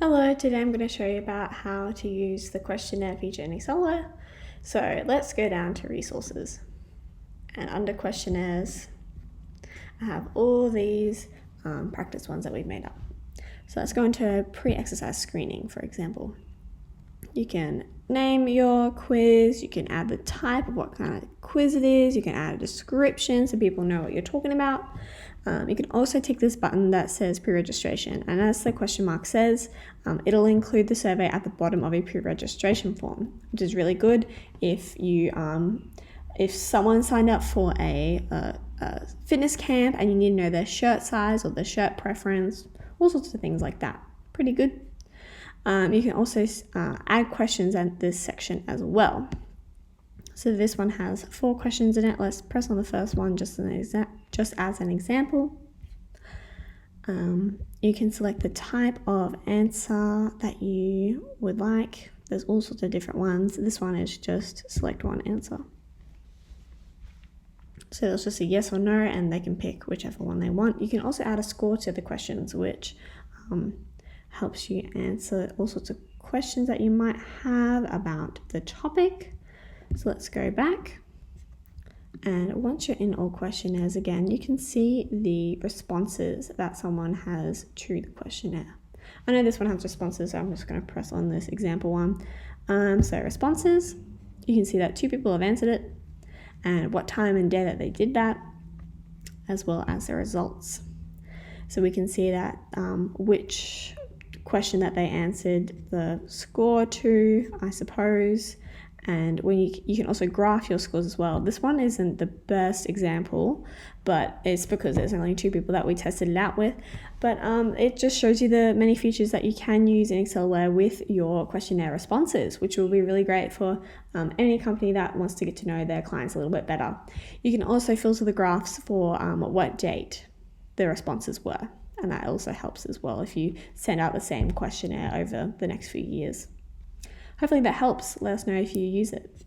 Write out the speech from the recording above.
Hello, today I'm going to show you about how to use the questionnaire feature in Accelerware. So let's go down to resources, and under questionnaires I have all these practice ones that we've made up. So let's go into pre-exercise screening, for example. You can name your quiz, you can add the type of what kind of quiz it is, you can add a description so people know what you're talking about. You can also tick this button that says pre-registration, and as the question mark says, it'll include the survey at the bottom of a pre-registration form, which is really good if you if someone signed up for a fitness camp and you need to know their shirt size or their shirt preference, all sorts of things like that. Pretty good. You can also add questions at this section as well. So this one has 4 questions in it. Let's press on the first one just as an example. You can select the type of answer that you would like. There's all sorts of different ones. This one is just select one answer. So it's just a yes or no, and they can pick whichever one they want. You can also add a score to the questions, which helps you answer all sorts of questions that you might have about the topic. So let's go back. And once you're in all questionnaires again, you can see the responses that someone has to the questionnaire. I know this one has responses, so I'm just going to press on this example one. So responses, you can see that 2 people have answered it and what time and day that they did that, as well as the results. So we can see that which question that they answered the score to, I suppose. And when you can also graph your scores as well. This one isn't the best example, but it's because there's only 2 people that we tested it out with. But it just shows you the many features that you can use in Accelerware with your questionnaire responses, which will be really great for any company that wants to get to know their clients a little bit better. You can also filter the graphs for what date the responses were, and that also helps as well if you send out the same questionnaire over the next few years. Hopefully that helps. Let us know if you use it.